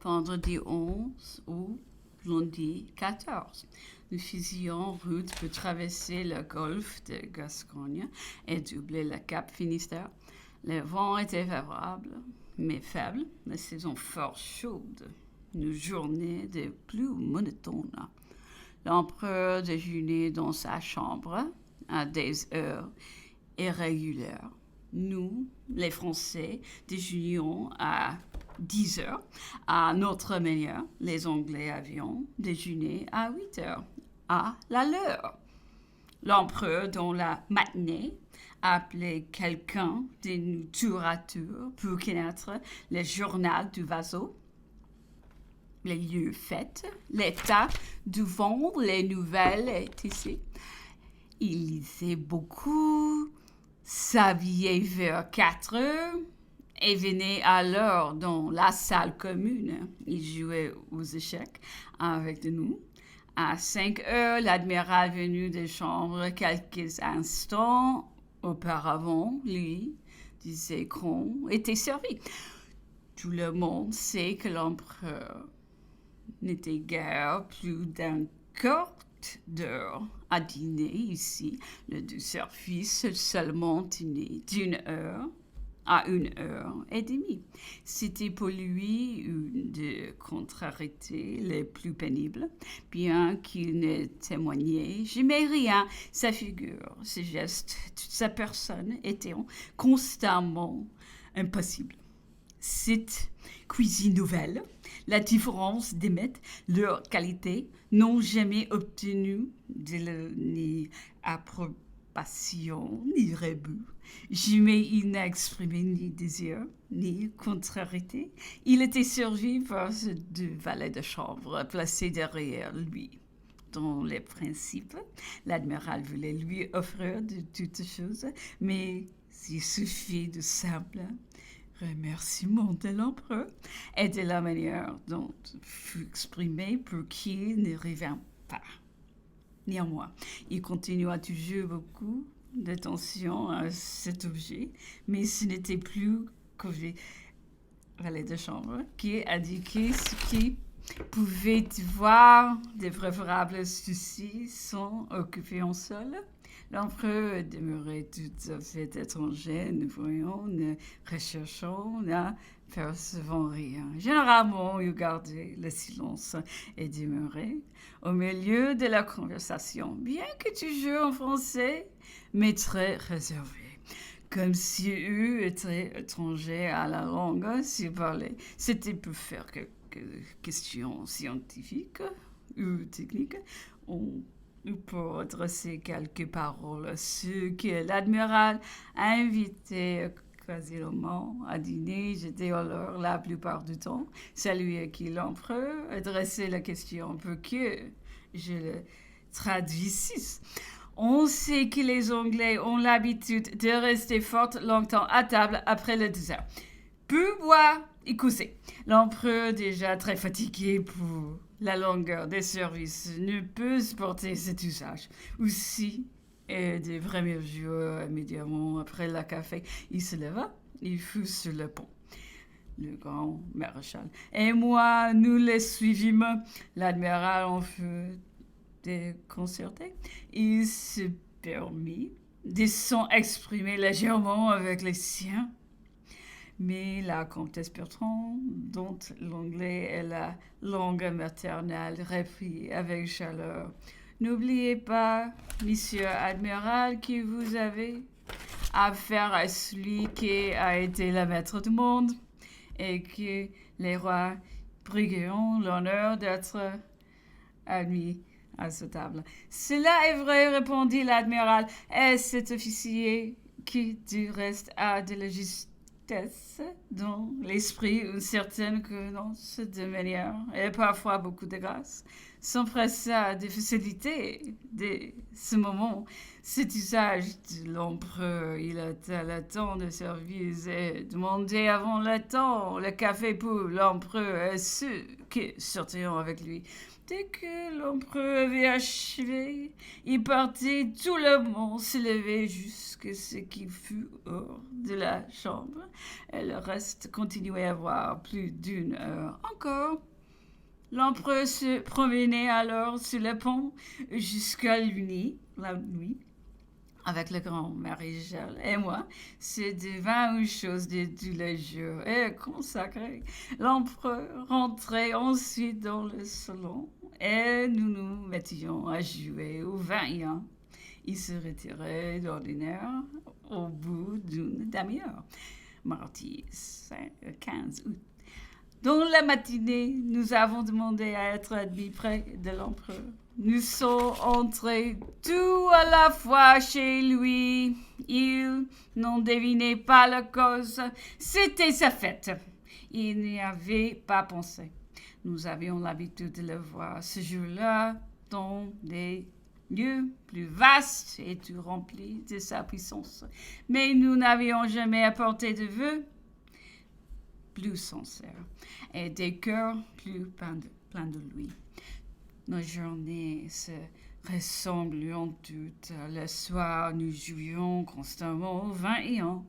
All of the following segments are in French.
vendredi 11 ou lundi 14. Nous faisions route pour traverser le golfe de Gascogne et doubler le cap Finistère. Le vent était favorable, mais faible, la saison fort chaude. Nos journées de plus monotones. L'empereur déjeunait dans sa chambre à des heures irrégulières. Nous, les Français, déjeunions à 10 heures. À notre manière, les Anglais avions déjeuné à 8 heures, à la leur. L'empereur, dans la matinée, appelait quelqu'un de nous tour à tour pour connaître le journal du vaisseau, les lieux faits, l'état du vent, les nouvelles ici. Il lisait beaucoup, s'habillait vers 4 heures et venait alors dans la salle commune. Il jouait aux échecs avec nous. À 5 heures, l'admiral venu de chambre quelques instants auparavant, lui, disait qu'on était servi. Tout le monde sait que l'empereur n'était guère plus d'un quart d'heure à dîner ici. Le deux services seulement tenaient d'1 heure à 1 heure et demie. C'était pour lui une des contrariétés les plus pénibles, bien qu'il ne témoignait jamais rien. Sa figure, ses gestes, toute sa personne étaient constamment impossibles. Cette cuisine nouvelle, la différence des maîtres, leur qualité, n'ont jamais obtenu ni approbation, ni rebut. Jamais il n'a exprimé ni désir, ni contrariété. Il était servi par deux valets de chambre placés derrière lui. Dans les principes, l'admiral voulait lui offrir de toutes choses, mais il suffit de simple remerciement de l'empereur et de la manière dont fut exprimé pour qu'il ne revint pas. Néanmoins, il continua toujours beaucoup d'attention à cet objet, mais ce n'était plus que le valet de chambre qui indiquait ce qui pouvait voir de préférables soucis sans occuper en sol. L'empereur demeurait tout à fait étranger, ne voyant, ne recherchant, ne percevant rien. Généralement, il gardait le silence et demeurait au milieu de la conversation, bien que toujours en français, mais très réservé, comme s'il eût été étranger à la langue s'il parlait. C'était pour faire quelques questions scientifiques ou techniques, ou pour adresser quelques paroles à ceux que l'admiral a invités occasionnellement à dîner. J'étais alors la plupart du temps celui à qui l'empereur adressait la question pour que je le traduisisse. On sait que les Anglais ont l'habitude de rester fort longtemps à table après le dessert. Pour boire et causer. L'empereur, déjà très fatigué pour la longueur des services, ne peut supporter cet usage. Aussi, de premiers jours, immédiatement après le café, il se leva, il fut sur le pont. Le grand maréchal et moi, nous les suivîmes. L'admiral en fut déconcerté. Il se permit de s'en exprimer légèrement avec les siens. Mais la comtesse Bertrand, dont l'anglais est la langue maternelle, reprit avec chaleur. N'oubliez pas, monsieur admiral, que vous avez affaire à celui qui a été le maître du monde et que les rois brigueront l'honneur d'être admis à cette table. Cela est vrai, répondit l'admiral, et cet officier qui, du reste, a de la justice dans l'esprit une certaine connaissance de manière et parfois beaucoup de grâce, s'empressa de faciliter de ce moment cet usage de l'empereur. Il a le temps de service et demandait avant le temps le café pour l'empereur et ceux qui sortiront avec lui. Dès que l'empereur avait achevé, il partit, tout le monde se levait jusqu'à ce qu'il fût hors de la chambre. et le reste continuait à voir plus d'une heure encore. L'empereur se promenait alors sur le pont jusqu'à la nuit. Avec le grand maréchal et moi, c'est devint une chose de tous les jours et consacrée. L'empereur rentrait ensuite dans le salon et nous nous mettions à jouer au 21. Il se retirait d'ordinaire au bout d'une demi-heure. Mardi 15 août. Dans la matinée, nous avons demandé à être admis près de l'empereur. Nous sommes entrés tout à la fois chez lui. Il n'en devinait pas la cause. C'était sa fête. Il n'y avait pas pensé. Nous avions l'habitude de le voir ce jour-là dans des lieux plus vastes et tout remplis de sa puissance. Mais nous n'avions jamais apporté de vœux plus sincères et des cœurs plus pleins de lui. Nos journées se ressemblaient toutes. Le soir, nous jouions constamment au 21.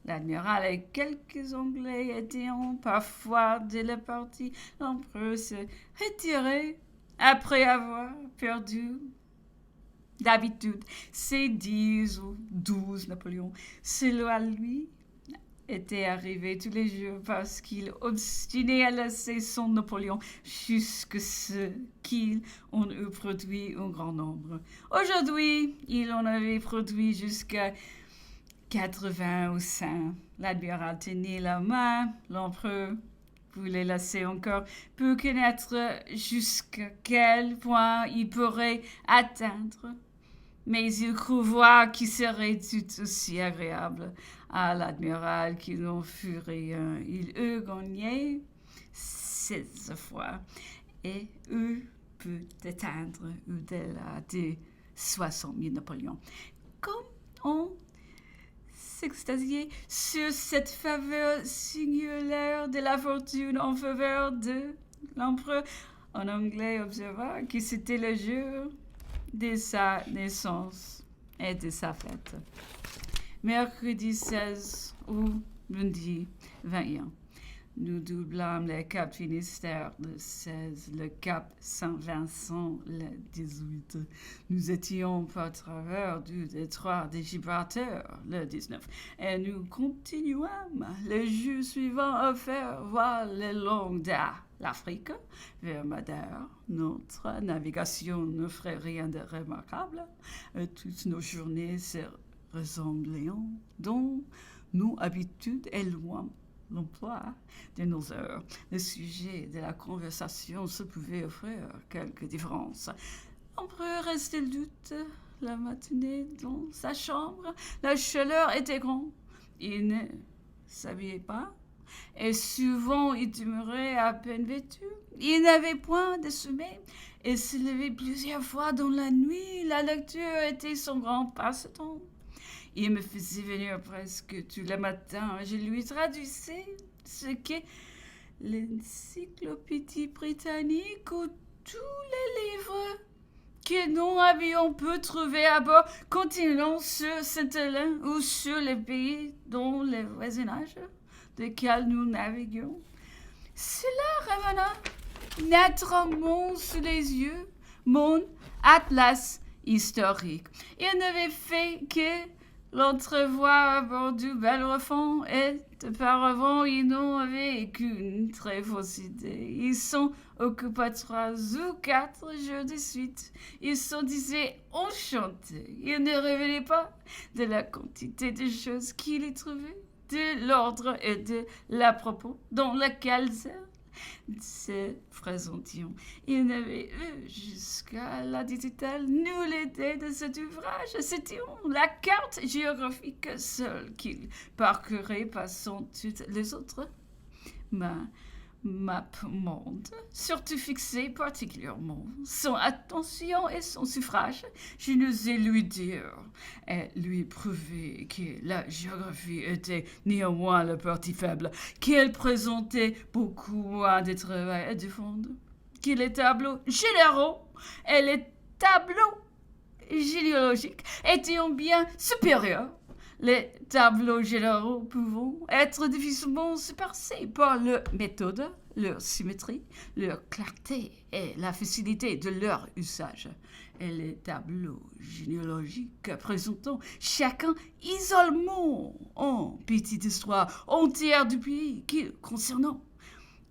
L'admiral et quelques Anglais étaient parfois de la partie. L'empereur se retirait après avoir perdu d'habitude ses 10 ou 12 Napoléons. Cela lui était arrivé tous les jours parce qu'il obstinait à laisser son Napoléon jusqu'à ce qu'il en eût produit un grand nombre. Aujourd'hui, il en avait produit jusqu'à 80 ou 100. L'admiral tenait la main, l'empereur voulait laisser encore pour connaître jusqu'à quel point il pourrait atteindre. Mais il crut voir qu'il serait tout aussi agréable à l'admiral qu'il n'en fut rien. Il eut gagné 16 fois et eut pu atteindre au-delà de 60 000 Napoléons. Comme on s'extasiait sur cette faveur singulière de la fortune en faveur de l'empereur, un Anglais observa que c'était le jour de sa naissance et de sa fête. Mercredi 16 ou lundi 21. Nous doublâmes le cap Finistère le 16, le cap Saint-Vincent le 18. Nous étions par travers du détroit de Gibraltar le 19 et nous continuâmes le jour suivant à faire voir le long de l'Afrique vers Madère. Notre navigation ne ferait rien de remarquable. Toutes nos journées se ressemblaient dans nos habitudes et loin l'emploi de nos heures. Le sujet de la conversation se pouvait offrir quelques différences. L'empereur restait lutte la matinée dans sa chambre. La chaleur était grande. Il ne s'habillait pas et souvent il demeurait à peine vêtu. Il n'avait point de sommeil et se levait plusieurs fois dans la nuit. La lecture était son grand passe-temps. Il me faisait venir presque tous les matins. Je lui traduisais ce qu'est l'encyclopédie britannique ou tous les livres que nous avions pu trouver à bord continent sur Saint-Hélène ou sur les pays dans le voisinage desquels nous naviguions. Cela remena naturellement sous les yeux mon atlas historique. Il n'avait fait que l'entrevoir à bord du Bellerophon et auparavant ils n'en avaient qu'une très fausse idée. Ils s'en occupaient 3 ou 4 jours de suite. Ils s'en disaient enchantés. Ils ne révélaient pas de la quantité de choses qu'ils y trouvaient, de l'ordre et de l'à-propos dans lequel se présentions. Il n'avait eu jusqu'à la digitale nulle idée de cet ouvrage. C'était la carte géographique seule qu'il parcourait passant toutes les autres. Ma map monde, surtout fixée particulièrement son attention et son suffrage. Je n'osais lui dire et lui prouver que la géographie était néanmoins la partie faible, qu'elle présentait beaucoup moins de travail à défendre, que les tableaux généraux et les tableaux généalogiques étaient bien supérieurs. Les tableaux généraux pouvant être difficilement surpassés par leur méthode, leur symétrie, leur clarté et la facilité de leur usage. Et les tableaux généalogiques présentant chacun isolement en petite histoire entière du pays qu'ils concernant.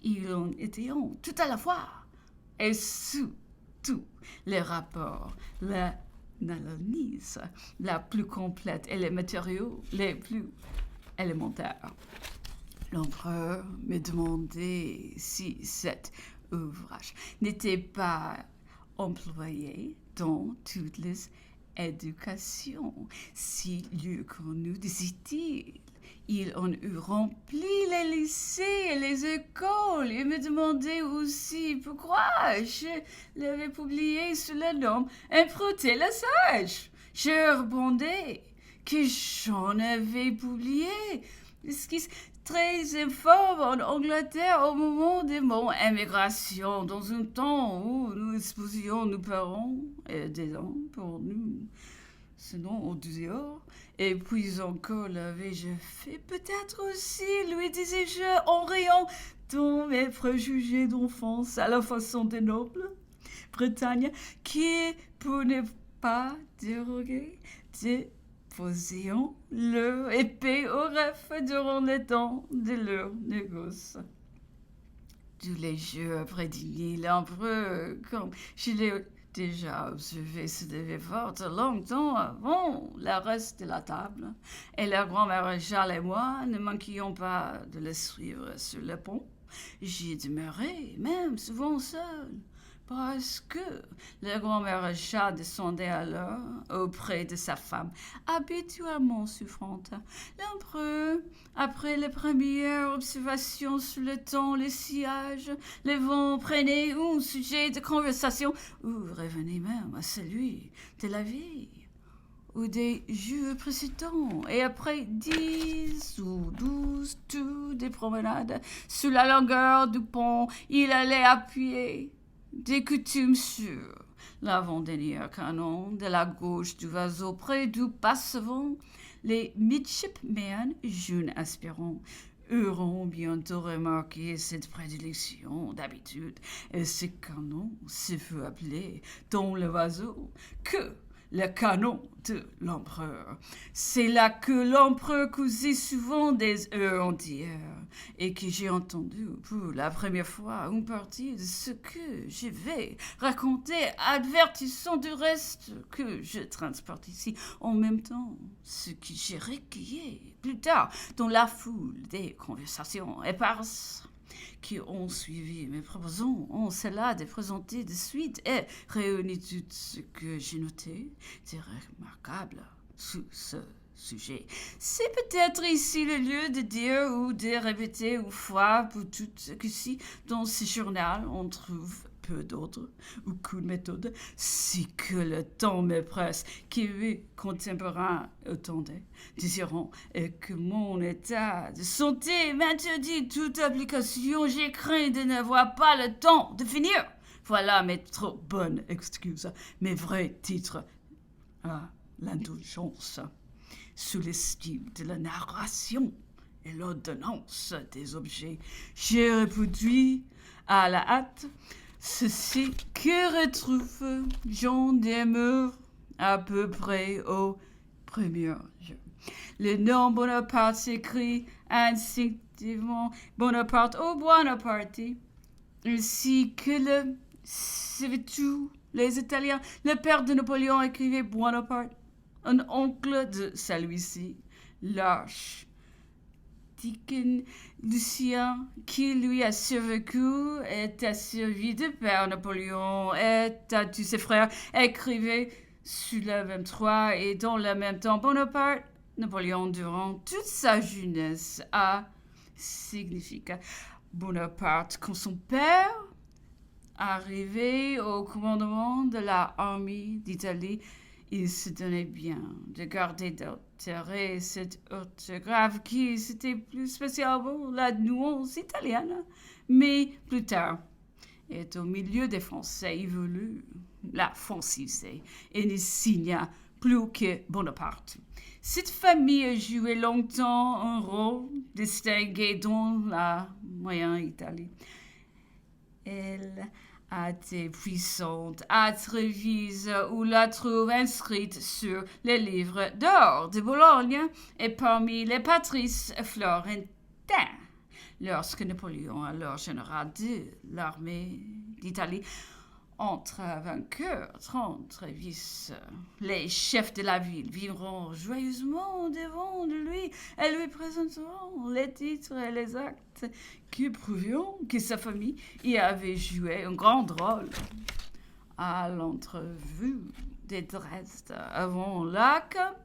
Ils en étaient tout à la fois et sous tous les rapports, l'analyse la plus complète et les matériaux les plus élémentaires. L'empereur me demandait si cet ouvrage n'était pas employé dans toutes les éducations, s'il eût connu des idées. Il en eût rempli les lycées et les écoles et me demandait aussi pourquoi je l'avais publié sous le nom Improté le Sage. Je répondais que j'en avais publié esquisse très informe en Angleterre au moment de mon émigration, dans un temps où nous exposions nos parents et des ans pour nous. Sinon, au dehors. Et puis encore l'avais-je fait peut-être aussi, lui disais-je, en riant dans mes préjugés d'enfance à la façon des nobles Bretagne, qui, pour ne pas déroger, déposions leur épée au ref durant les temps de leur négoce. Tous les jeux après dîner, l'empereur, comme je l'ai déjà observé, se levait fort longtemps avant le reste de la table, et le grand maréchal et moi ne manquions pas de le suivre sur le pont. J'y demeurais, même souvent seul, parce que le grand maréchal descendait alors auprès de sa femme, habituellement souffrante. L'empereur, après les premières observations sur le temps, le sillage, le vent prenait un sujet de conversation ou revenait même à celui de la vie ou des jours précédents, et après 10 ou 12 tours de promenade sur la longueur du pont, il allait appuyer des coutumes sur l'avant-dernier canon de la gauche du vaisseau près du passe-vent. Les midshipmen, jeunes aspirants, auront bientôt remarqué cette prédilection d'habitude, et ce canon se fut appelé dans le vaisseau que le canon de l'empereur. C'est là que l'empereur causait souvent des heures entières, et que j'ai entendu pour la première fois une partie de ce que je vais raconter, avertissant du reste que je transporte ici, en même temps ce que j'ai recueilli plus tard dans la foule des conversations éparses qui ont suivi mes propositions en cela de présenter de suite et réunir tout ce que j'ai noté de remarquable sur ce sujet. C'est peut-être ici le lieu de dire ou de répéter une fois pour toutes que si dans ce journal on trouve peu d'autres ou coup de méthode, si que le temps me presse, que mes contemporains attendaient, désirant, et que mon état de santé m'interdit toute application, j'ai craint de n'avoir pas le temps de finir. Voilà mes trop bonnes excuses, mes vrais titres à l'indulgence, sous l'estime de la narration et l'ordonnance des objets. J'ai reproduit à la hâte ceci que retrouve Jean Demeure à peu près au premier jeu. Le nom Bonaparte s'écrit instinctivement Bonaparte au Buonaparte, ainsi que le savez-vous, les Italiens. Le père de Napoléon écrivait Buonaparte, un oncle de celui-ci, lâche Dicken Lucien, qui lui a survécu, est asservi de père Napoléon, et à tous ses frères, écrivait sous le 23 et dans le même temps Bonaparte. Napoléon, durant toute sa jeunesse, a signifié Bonaparte quand son père, arrivé au commandement de l'armée d'Italie, il se donnait bien de garder d'altérer cette orthographe qui c'était plus spécialement la nuance italienne, mais plus tard, est au milieu des Français, il voulut la franciser et ne signa plus que Bonaparte. Cette famille a joué longtemps un rôle distingué dans la moyenne Italie. Elle a été puissante à Trévise, où la trouve inscrite sur les livres d'or de Bologne et parmi les patrices florentins. Lorsque Napoléon, alors général de l'armée d'Italie, entre vainqueurs dans Trévise, les chefs de la ville viendront joyeusement devant de lui et lui présenteront les titres et les actes qui prouveront que sa famille y avait joué un grand rôle. À l'entrevue de Dresde, avant la campagne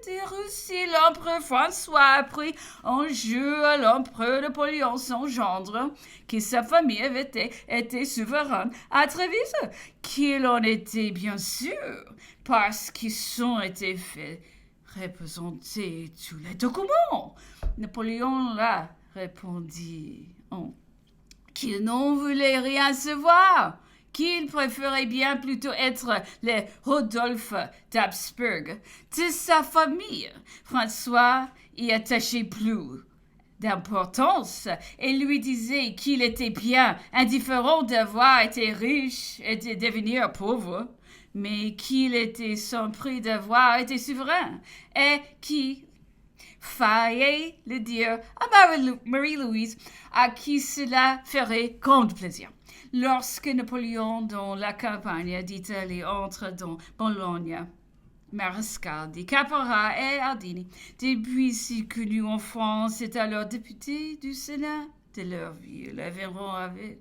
de Russie, l'empereur François a pris en jeu à l'empereur Napoléon, son gendre, que sa famille avait été souveraine à Trévise, qu'il en était bien sûr, parce qu'ils ont été fait représenter tous les documents. Napoléon là répondit qu'il n'en voulait rien savoir, qu'il préférait bien plutôt être le Rodolphe d'Habsbourg. De sa famille, François y attachait plus d'importance et lui disait qu'il était bien indifférent d'avoir été riche et de devenir pauvre, mais qu'il était sans prix d'avoir été souverain et qu'il fallait le dire à Marie-Louise, à qui cela ferait grand plaisir. Lorsque Napoléon, dans la campagne d'Italie, entre dans Bologne, maréchal des Caporal et Ardini, depuis si connu en France, est alors député du Sénat de leur ville, verront avec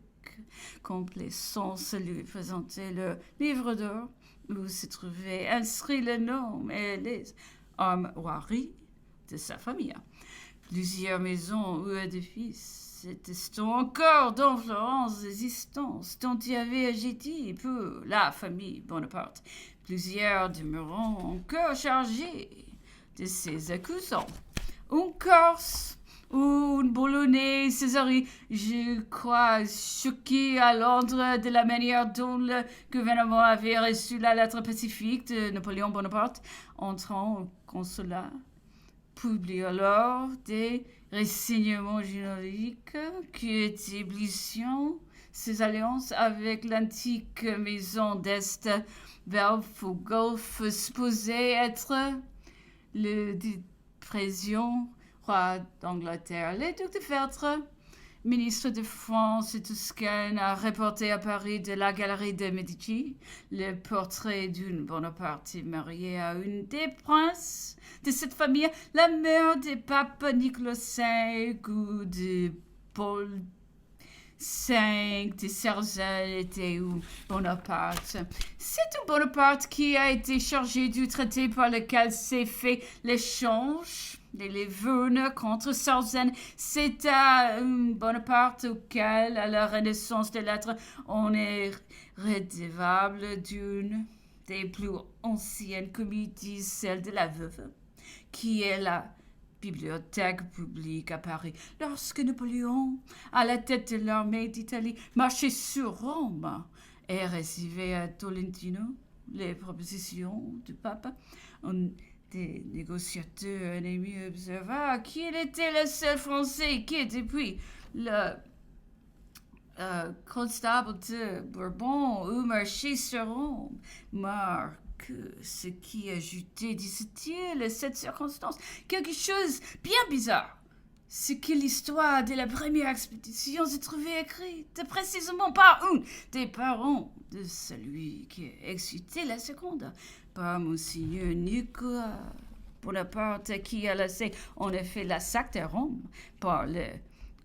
complaisance lui présenter le livre d'or où se trouvait inscrit le nom et les armoiries de sa famille. Plusieurs maisons ou édifices étaient encore dans Florence existence dont il y avait agité pour la famille Bonaparte. Plusieurs demeurant encore chargés de ses accusants. Un Corse ou une Bolognaise, Césarée, je crois, choqué à Londres de la manière dont le gouvernement avait reçu la lettre pacifique de Napoléon Bonaparte, entrant au consulat, publie alors des renseignements génériques qui établissaient ses alliances avec l'antique maison d'Est, Velf ou Golfe, supposé être le président roi d'Angleterre. Le duc de Feltre, ministre de France et Toscane, a reporté à Paris de la galerie de Medici le portrait d'une Bonaparte mariée à une des princes de cette famille, la mère du pape Nicolas V ou de Paul V de Sarzeau était où Bonaparte. C'est un Bonaparte qui a été chargé du traité par lequel s'est fait l'échange des Livournes contre Sarzeau. C'est à Bonaparte auquel, à la Renaissance des lettres, on est redevable d'une des plus anciennes comédies, celle de la Veuve, qui est la bibliothèque publique à Paris. Lorsque Napoléon, à la tête de l'armée d'Italie, marchait sur Rome et recevait à Tolentino les propositions du pape, un des négociateurs ennemis observa qu'il était le seul Français qui, depuis le constable de Bourbon, eut marché sur Rome, marque ce qui ajoutait, disait-il, à cette circonstance quelque chose bien bizarre. C'est que l'histoire de la première expédition se trouvait écrite précisément par un des parents de celui qui a exécuté la seconde, par Monseigneur Nicolas Bonaparte, qui a laissé en effet la sac de Rome par le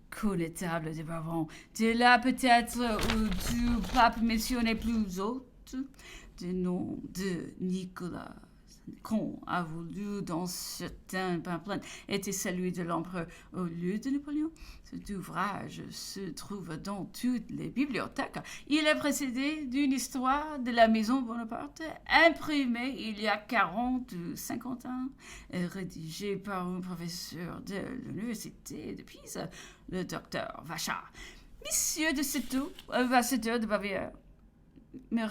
connétable de Bourbon. De là peut-être où du pape mentionné plus haut, du nom de Nicolas, qu'on a voulu dans certains pamphlets était celui de l'empereur au lieu de Napoléon. Cet ouvrage se trouve dans toutes les bibliothèques. Il est précédé d'une histoire de la maison Bonaparte, imprimée il y a 40 ou 50 ans, et rédigée par un professeur de l'université de Pise, le docteur Vachard. Monsieur de Citeaux, ambassadeur de Bavière, me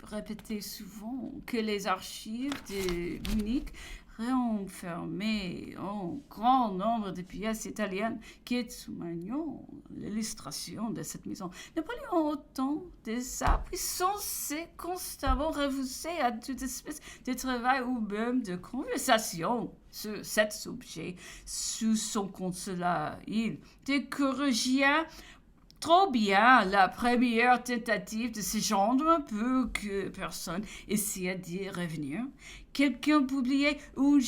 répétait souvent que les archives de Munich renfermaient un grand nombre de pièces italiennes qui témoignent l'illustration de cette maison. Napoléon, au temps de sa puissance, s'est constamment refusé à toute espèce de travail ou même de conversation sur cet objet. Sous son consulat, il décourageait trop bien la première tentative de ce genre pour que personne essaie d'y revenir. Quelqu'un publiait une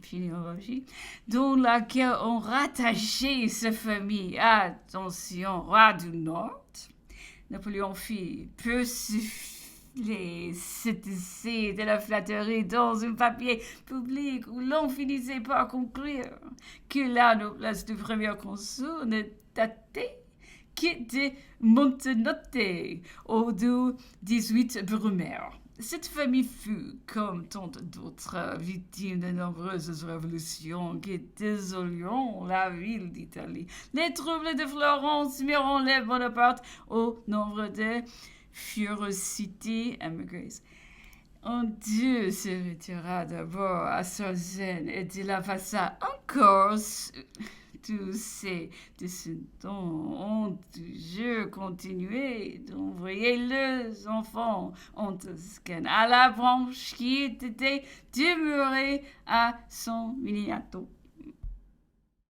généalogie dans laquelle on rattachait sa famille à l'ancien roi du Nord. Napoléon fit persifler cet essai de la flatterie dans un papier public où l'on finissait par conclure que la noblesse du premier consul ne datait que de Montenotte au dos 18 Brumaire. Cette famille fut, comme tant d'autres, victime de nombreuses révolutions qui désolèrent la ville d'Italie. Les troubles de Florence mirent les Bonaparte au nombre de furocités émigrées. Un dieu se retira d'abord à Solzen et de la passa encore. Tous ces descendants ont toujours continué d'envoyer leurs enfants en Toscane à la branche qui était demeurée à San Miniato.